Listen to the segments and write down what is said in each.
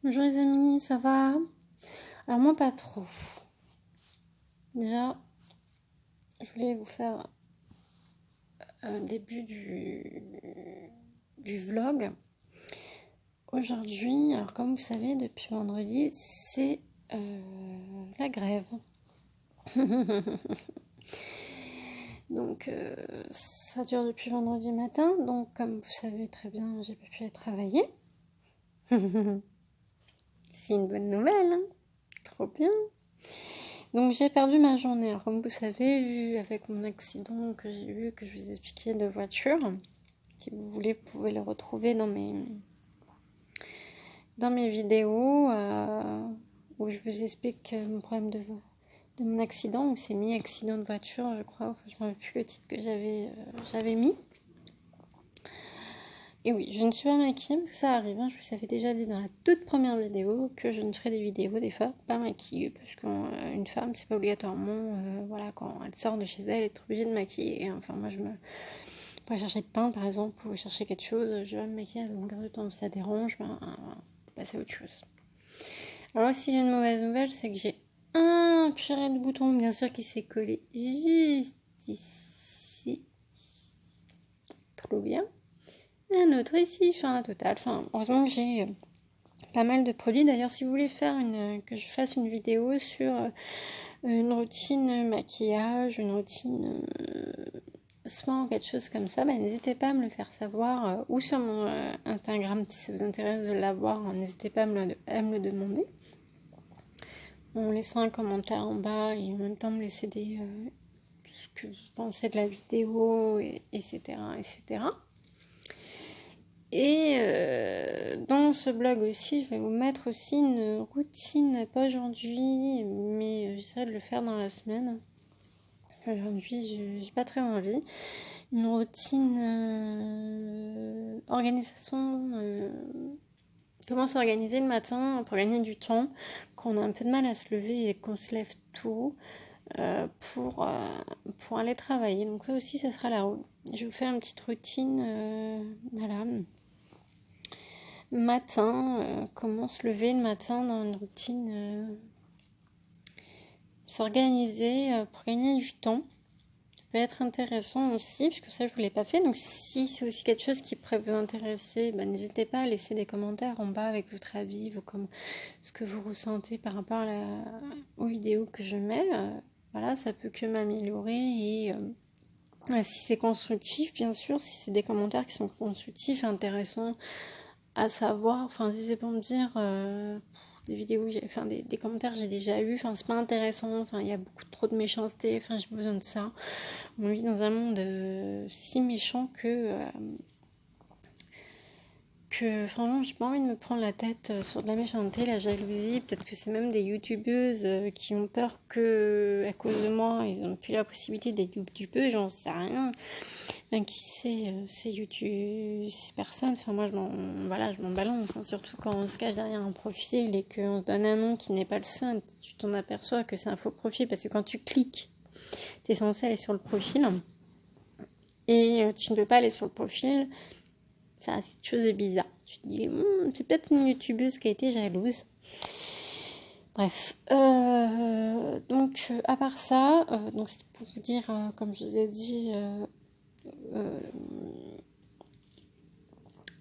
Bonjour les amis, ça va? Alors moi pas trop. Déjà, je voulais vous faire un début du vlog. Aujourd'hui, alors comme vous savez, depuis vendredi, c'est la grève. Donc ça dure depuis vendredi matin, donc comme vous savez très bien, j'ai pas pu aller travailler. C'est une bonne nouvelle, hein? Trop bien. Donc j'ai perdu ma journée. Alors comme vous savez, avec mon accident que j'ai eu, que je vous expliquais de voiture, si vous voulez, vous pouvez le retrouver dans mes vidéos où je vous explique mon problème de mon accident, ou c'est mi-accident de voiture, je crois. Enfin, je ne me rappelle plus le titre que j'avais mis. Et oui, je ne suis pas maquillée parce que ça arrive. Je vous avais déjà dit dans la toute première vidéo que je ne ferai des vidéos des fois pas maquillée. Parce qu'une femme, c'est pas obligatoirement, quand elle sort de chez elle, être obligée de maquiller. Enfin, moi, pour aller chercher de pain, par exemple, ou chercher quelque chose, je vais me maquiller à longueur de temps. Si ça dérange, passer à autre chose. Alors, si j'ai une mauvaise nouvelle, c'est que j'ai un purée de bouton, bien sûr, qui s'est collé juste ici. Trop bien. Un autre ici, total. Heureusement que j'ai pas mal de produits. D'ailleurs, si vous voulez que je fasse une vidéo sur une routine maquillage, une routine soin ou quelque chose comme ça, n'hésitez pas à me le faire savoir ou sur mon Instagram si ça vous intéresse de l'avoir. N'hésitez pas à me le demander en laissant un commentaire en bas et en même temps me laisser ce que vous pensez de la vidéo, etc. etc. Et dans ce blog aussi, je vais vous mettre aussi une routine, pas aujourd'hui, mais j'essaierai de le faire dans la semaine. Aujourd'hui, j'ai pas très envie. Une routine organisation, comment s'organiser le matin pour gagner du temps, qu'on a un peu de mal à se lever et qu'on se lève tôt pour aller travailler. Donc ça aussi, ça sera je vais vous faire une petite routine, voilà. Matin, comment se lever le matin dans une routine, s'organiser pour gagner du temps. Ça peut être intéressant aussi, parce que ça je ne vous l'ai pas fait. Donc si c'est aussi quelque chose qui pourrait vous intéresser, n'hésitez pas à laisser des commentaires en bas avec votre avis, ce que vous ressentez par rapport aux vidéos que je mets. Voilà, ça peut que m'améliorer et si c'est constructif, bien sûr, si c'est des commentaires qui sont constructifs, intéressants à savoir, si c'est pour me dire des vidéos, des commentaires j'ai déjà eu, c'est pas intéressant, il y a beaucoup trop de méchanceté, j'ai besoin de ça. On vit dans un monde si méchant que franchement j'ai pas envie de me prendre la tête sur de la méchanceté, la jalousie. Peut-être que c'est même des youtubeuses qui ont peur que à cause de moi ils n'ont plus la possibilité d'être youtubeuses, j'en sais rien. Qui sait, ces YouTube, ces personnes, moi je m'en balance, surtout quand on se cache derrière un profil et qu'on se donne un nom qui n'est pas le sien. Tu t'en aperçois que c'est un faux profil parce que quand tu cliques, tu es censé aller sur le profil et tu ne peux pas aller sur le profil. Ça, c'est quelque chose de bizarre. Tu te dis, c'est peut-être une youtubeuse qui a été jalouse. Bref, donc à part ça, donc c'est pour vous dire, comme je vous ai dit,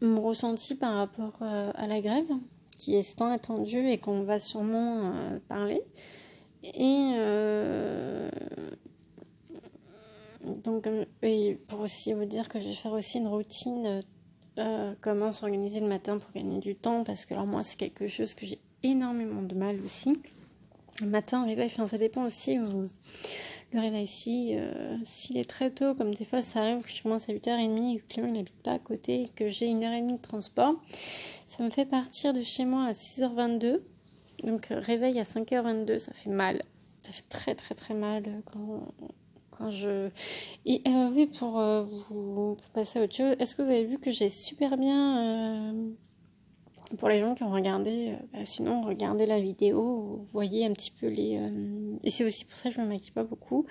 mon ressenti par rapport à la grève, qui est tant attendue et qu'on va sûrement parler. Et donc, pour aussi vous dire que je vais faire aussi une routine, comment s'organiser le matin pour gagner du temps, parce que alors moi c'est quelque chose que j'ai énormément de mal aussi. Le matin, réveil, ça dépend aussi le réveil. S'il est très tôt, comme des fois ça arrive que je commence à 8h30 et que le client n'habite pas à côté et que j'ai 1h30 de transport, ça me fait partir de chez moi à 6h22. Donc réveil à 5h22, ça fait mal. Ça fait très très très mal quand je... Et oui, pour passer à autre chose, est-ce que vous avez vu que j'ai super bien... pour les gens qui ont regardé, sinon regardez la vidéo, vous voyez un petit peu et c'est aussi pour ça que je me maquille pas beaucoup,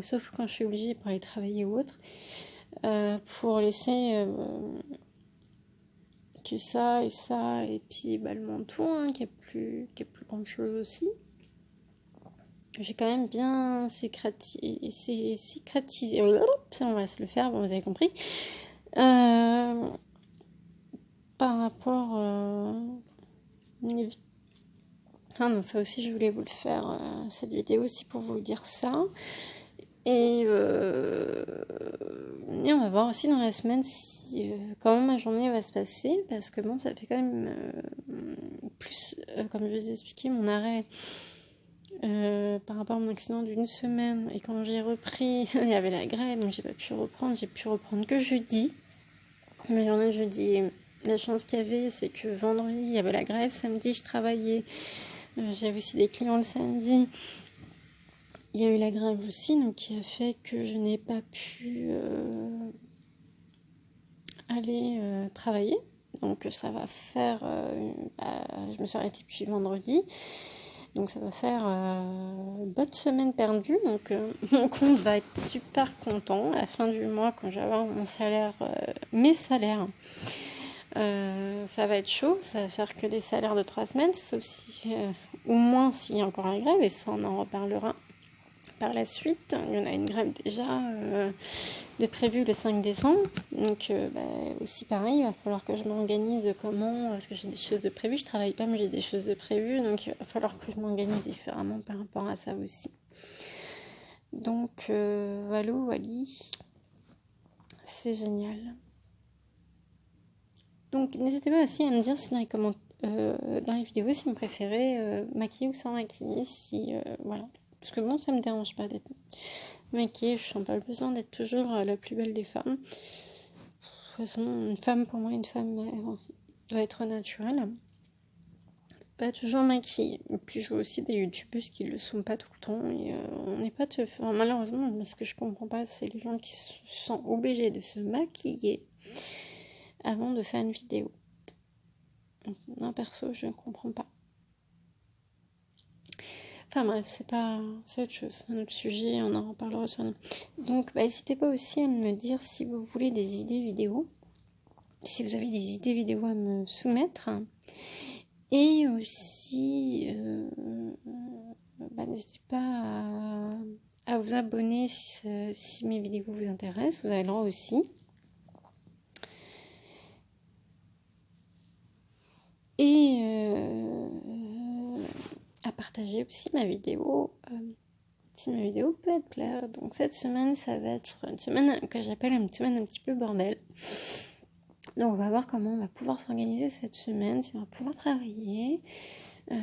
sauf quand je suis obligée pour aller travailler ou autre, pour laisser que ça et ça, et puis le manteau, hein, qui est plus grand chose aussi. J'ai quand même bien cicatrisé. On va se le faire, bon, vous avez compris. Par rapport... Ah non, ça aussi, je voulais vous le faire, cette vidéo aussi, pour vous dire ça. Et on va voir aussi dans la semaine si, comment ma journée va se passer, parce que bon, ça fait quand même plus, comme je vous ai expliqué, mon arrêt par rapport à mon accident d'une semaine, et quand j'ai repris, il y avait la grève, donc j'ai pu reprendre que jeudi. Ma journée de jeudi, la chance qu'il y avait, c'est que vendredi, il y avait la grève, samedi, je travaillais, j'avais aussi des clients le samedi. Il y a eu la grève aussi, donc qui a fait que je n'ai pas pu aller travailler. Donc ça va faire... je me suis arrêtée depuis vendredi. Donc ça va faire bonne semaine perdue. Donc mon compte va être super content. À la fin du mois, quand je vais avoir mon salaire, mes salaires, ça va être chaud. Ça va faire que des salaires de 3 semaines, sauf si, ou moins s'il y a encore la grève. Et ça, on en reparlera par la suite. Il y en a une grève déjà de prévue le 5 décembre. Donc aussi pareil, il va falloir que je m'organise comment, parce que j'ai des choses de prévues. Je travaille pas, mais j'ai des choses de prévues. Donc il va falloir que je m'organise différemment par rapport à ça aussi. Donc voilà, c'est génial. Donc n'hésitez pas aussi à me dire si dans les commentaires, dans les vidéos, si vous préférez maquiller ou sans maquiller, si voilà. Parce que bon, ça me dérange pas d'être maquillée, je sens pas le besoin d'être toujours la plus belle des femmes. De toute façon, une femme, pour moi, une femme doit être naturelle. Pas toujours maquillée. Et puis je vois aussi des youtubeuses qui le sont pas tout le temps. Et on n'est pas... malheureusement, ce que je comprends pas, c'est les gens qui se sentent obligés de se maquiller avant de faire une vidéo. Non, perso, je ne comprends pas. Enfin bref, c'est autre chose, un autre sujet, on en reparlera sur nous. Donc n'hésitez pas aussi à me dire si vous voulez des idées vidéo, si vous avez des idées vidéo à me soumettre. Et aussi, n'hésitez pas à vous abonner si mes vidéos vous intéressent, vous avez le droit aussi. Et à partager aussi ma vidéo si ma vidéo peut être plaire. Donc cette semaine, ça va être une semaine que j'appelle une semaine un petit peu bordel. Donc on va voir comment on va pouvoir s'organiser cette semaine, si on va pouvoir travailler,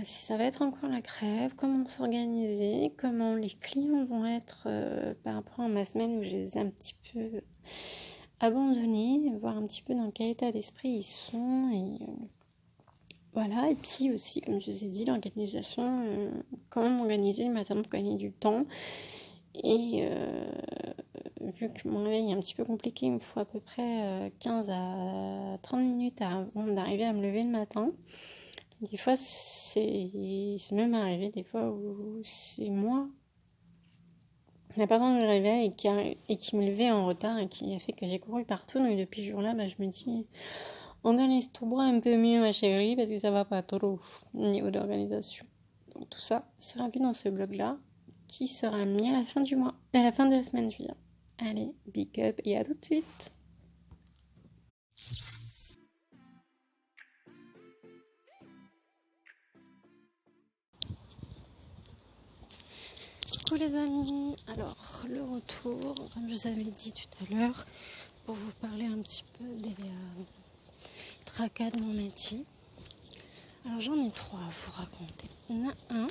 si ça va être encore la grève, comment s'organiser, comment les clients vont être par rapport à ma semaine où je les ai un petit peu abandonnés, voir un petit peu dans quel état d'esprit ils sont et voilà, et puis aussi, comme je vous ai dit, l'organisation, comment m'organiser le matin pour gagner du temps. Et vu que mon réveil est un petit peu compliqué, il me faut à peu près 15 à 30 minutes avant d'arriver à me lever le matin. Des fois, c'est même arrivé, des fois où c'est moi qui n'a pas le temps de me réveiller et qui me levait en retard et qui a fait que j'ai couru partout. Donc depuis ce jour-là, je me dis... Organise-toi un peu mieux, ma chérie, parce que ça va pas trop au niveau d'organisation. Donc tout ça sera vu dans ce blog-là, qui sera mis à la fin du mois, à la fin de la semaine, je veux dire. Allez, big up et à tout de suite. Coucou les amis, alors le retour, comme je vous avais dit tout à l'heure, pour vous parler un petit peu des tracas de mon métier. Alors j'en ai 3 à vous raconter. Il y en a un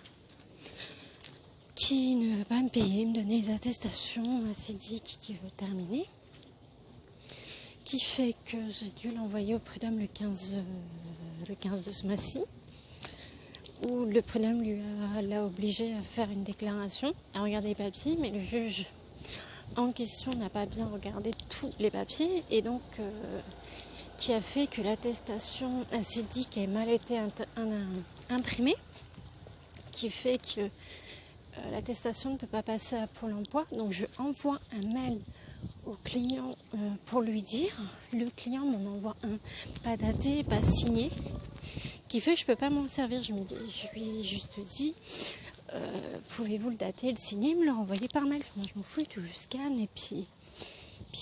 qui ne veut pas me payer, me donner les attestations acidiques qui veut terminer, qui fait que j'ai dû l'envoyer au prud'homme le 15 de ce mois-ci, où le prud'homme l'a obligé à faire une déclaration, à regarder les papiers, mais le juge en question n'a pas bien regardé tous les papiers, et donc qui a fait que l'attestation acidique a mal été imprimée, qui fait que l'attestation ne peut pas passer à Pôle emploi. Donc je envoie un mail au client pour lui dire. Le client m'en envoie un pas daté, pas signé, qui fait que je peux pas m'en servir. Je lui ai juste dit, pouvez-vous le dater, le signer, me le renvoyer par mail. Enfin, moi je m'en fous, je le scanne et puis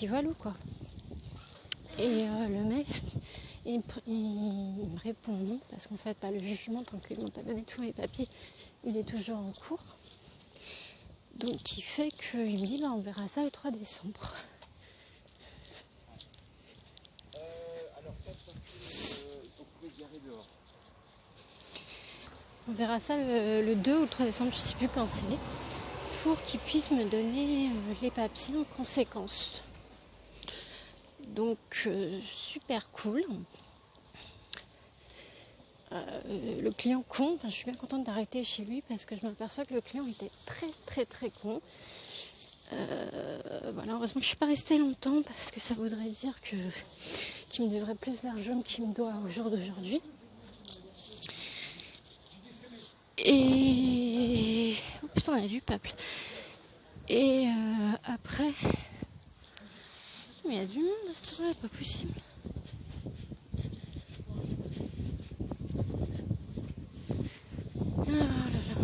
voilà quoi. Et le mec, il me répond non, parce qu'en fait, le jugement, tant qu'ils m'ont pas donné tous les papiers, il est toujours en cours. Donc il fait qu'il me dit, on verra ça le 3 décembre. On verra ça le 2 ou le 3 décembre, je ne sais plus quand c'est, pour qu'il puisse me donner les papiers en conséquence. Donc super cool. Le client con, je suis bien contente d'arrêter chez lui parce que je m'aperçois que le client était très très très con. Heureusement que je ne suis pas restée longtemps parce que ça voudrait dire qu'il me devrait plus d'argent qu'il me doit au jour d'aujourd'hui. Et oh putain, il y a du peuple. Et après, mais il y a du monde à ce tour-là, pas possible. Ah là là.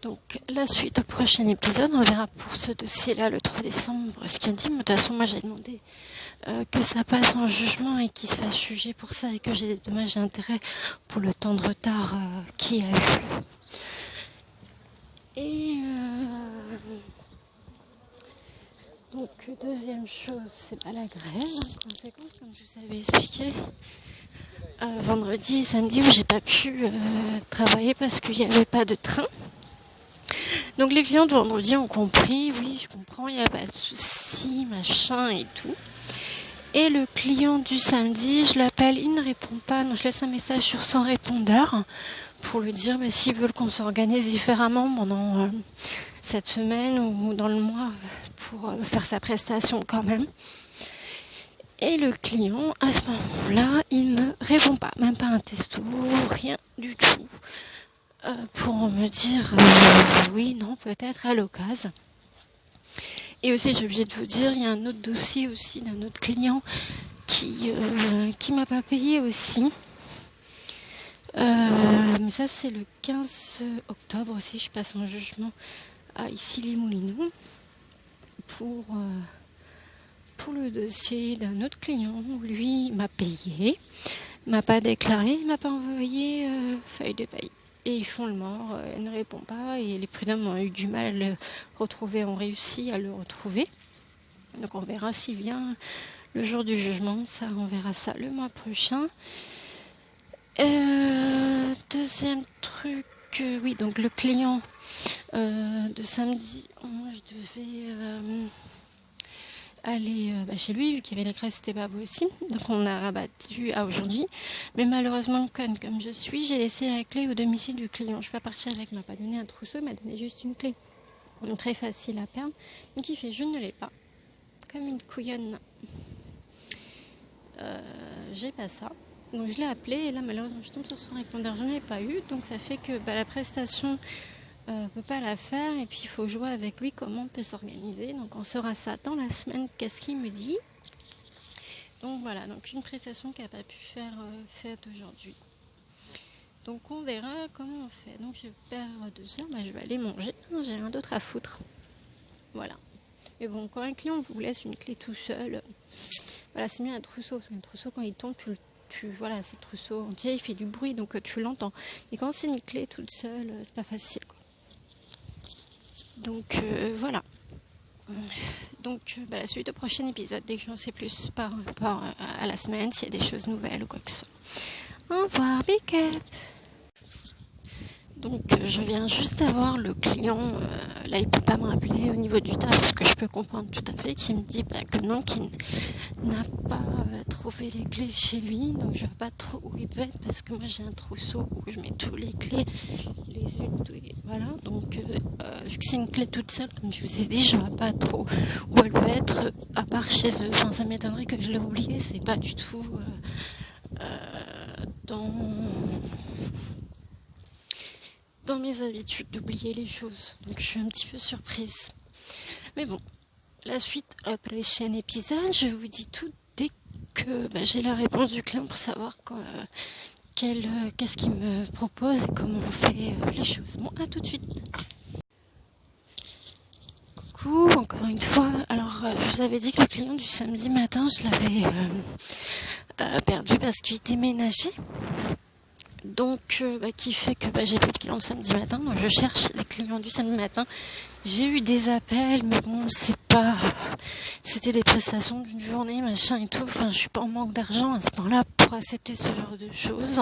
Donc la suite au prochain épisode, on verra pour ce dossier-là le 3 décembre ce qu'il a dit. Mais de toute façon, moi j'ai demandé que ça passe en jugement et qu'il se fasse juger pour ça et que j'ai des dommages d'intérêt pour le temps de retard qu'il y a eu. Et donc deuxième chose, c'est pas la grève, conséquence, comme je vous avais expliqué. Vendredi et samedi où j'ai pas pu travailler parce qu'il n'y avait pas de train. Donc les clients de vendredi ont compris, oui je comprends, il n'y a pas de souci, machin et tout. Et le client du samedi, je l'appelle, il ne répond pas, donc je laisse un message sur son répondeur pour lui dire s'ils veulent qu'on s'organise différemment pendant cette semaine ou dans le mois pour faire sa prestation quand même. Et le client, à ce moment-là, il ne répond pas, même pas un texto, rien du tout. Pour me dire oui, non, peut-être à l'occasion. Et aussi, j'ai obligé de vous dire, il y a un autre dossier aussi d'un autre client qui m'a pas payé aussi. Mais ça, c'est le 15 octobre aussi, je passe en jugement à Issy-les-Moulineaux pour le dossier d'un autre client. Lui m'a payé, m'a pas déclaré, il m'a pas envoyé feuille de paye. Et ils font le mort, elle ne répond pas et les prud'hommes ont eu du mal à le retrouver, ont réussi à le retrouver. Donc on verra s'il vient le jour du jugement, ça on verra ça le mois prochain. Deuxième truc, oui donc le client de samedi, je devais aller chez lui, vu qu'il y avait la grève, c'était pas possible. Donc on a rabattu à aujourd'hui. Mais malheureusement, comme je suis, j'ai laissé la clé au domicile du client. Je suis pas partie avec, il m'a pas donné un trousseau, il m'a donné juste une clé. Donc très facile à perdre. Donc il fait, je ne l'ai pas. Comme une couillonne. J'ai pas ça. Donc je l'ai appelé et là malheureusement je tombe sur son répondeur. Je n'en ai pas eu. Donc ça fait que la prestation ne peut pas la faire et puis il faut jouer avec lui comment on peut s'organiser. Donc on saura ça dans la semaine, qu'est-ce qu'il me dit. Donc voilà, donc une prestation qu'il n'a pas pu faire faite aujourd'hui. Donc on verra comment on fait. Donc je perds 2 heures, je vais aller manger, j'ai rien d'autre à foutre. Voilà. Mais bon, quand un client vous laisse une clé tout seul, voilà, c'est mieux un trousseau. Parce qu'un trousseau quand il tombe, voilà, c'est le trousseau entier, il fait du bruit donc tu l'entends. Mais quand c'est une clé toute seule, c'est pas facile quoi. Donc voilà. Donc la suite au prochain épisode, dès que j'en sais plus par rapport à la semaine, s'il y a des choses nouvelles ou quoi que ce soit. Au revoir, big up. Donc je viens juste d'avoir le client, là il peut pas me rappeler au niveau du taf, ce que je peux comprendre tout à fait, qui me dit que non, qu'il n'a pas trouvé les clés chez lui, donc je ne sais pas trop où il peut être, parce que moi j'ai un trousseau où je mets toutes les clés, les unes, voilà, donc vu que c'est une clé toute seule, comme je vous ai dit, je ne vois pas trop où elle peut être, à part chez eux, enfin ça m'étonnerait que je l'ai oublié, c'est pas du tout dans dans mes habitudes d'oublier les choses. Donc je suis un petit peu surprise. Mais bon, la suite au prochain épisode, je vous dis tout dès que j'ai la réponse du client pour savoir qu'est-ce qu'il me propose et comment on fait les choses. Bon, à tout de suite. Coucou, encore une fois. Alors, je vous avais dit que le client du samedi matin, je l'avais perdu parce qu'il déménageait. Donc, qui fait que j'ai plus de clients le samedi matin. Donc, je cherche les clients du samedi matin. J'ai eu des appels, mais bon, c'était des prestations d'une journée, machin et tout. Enfin, je suis pas en manque d'argent à ce temps-là pour accepter ce genre de choses.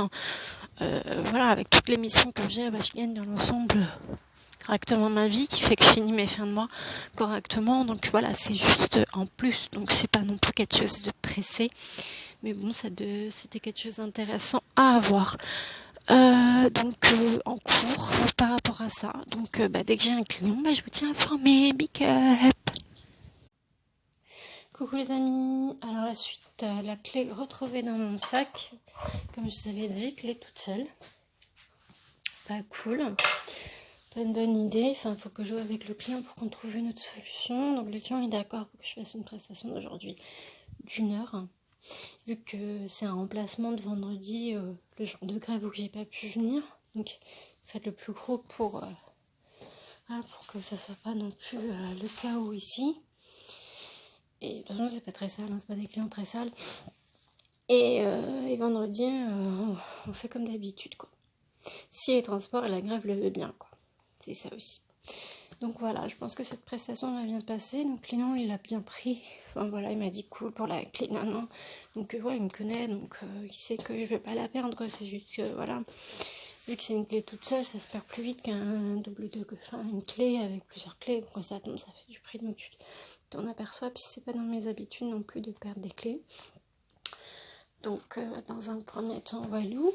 Voilà, avec toutes les missions que j'ai, je gagne dans l'ensemble correctement ma vie, qui fait que je finis mes fins de mois correctement. Donc voilà, c'est juste en plus. Donc c'est pas non plus quelque chose de pressé. Mais bon, c'était quelque chose d'intéressant à avoir. En cours par rapport à ça. Donc dès que j'ai un client, je vous tiens informé. Big up. Coucou les amis. Alors la suite, la clé retrouvée dans mon sac. Comme je vous avais dit, clé toute seule. Pas cool. Pas une bonne idée. Enfin, il faut que je joue avec le client pour qu'on trouve une autre solution. Donc le client est d'accord pour que je fasse une prestation d'aujourd'hui d'1 heure. Vu que c'est un remplacement de vendredi, le jour de grève où j'ai pas pu venir. Donc faites le plus gros pour que ça soit pas non plus le chaos ici. Et de toute façon c'est pas très sale, c'est pas des clients très sales. Et vendredi on fait comme d'habitude quoi. Si les transports et la grève le veut bien quoi. C'est ça aussi. Donc voilà, je pense que cette prestation va bien se passer. Donc le client, il l'a bien pris. Enfin voilà, il m'a dit cool pour la clé nanan. Donc voilà, il me connaît, donc il sait que je vais pas la perdre quoi. C'est juste que voilà, vu que c'est une clé toute seule, ça se perd plus vite qu'un une clé avec plusieurs clés. Quand ça tombe, ça fait du prix, donc tu t'en aperçois. Puis c'est pas dans mes habitudes non plus de perdre des clés. Donc dans un premier temps, valou.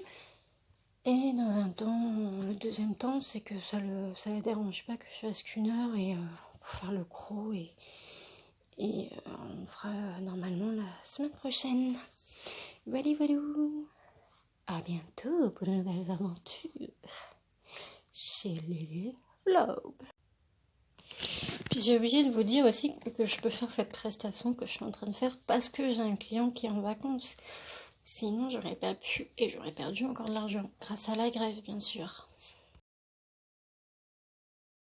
Et le deuxième temps, c'est que ça la dérange pas que je fasse qu'1 heure et pour faire le croc et on fera normalement la semaine prochaine. Voilà. À bientôt pour de nouvelles aventures chez les Vlogs. Puis j'ai oublié de vous dire aussi que je peux faire cette prestation que je suis en train de faire parce que j'ai un client qui est en vacances. Sinon, j'aurais pas pu et j'aurais perdu encore de l'argent. Grâce à la grève, bien sûr.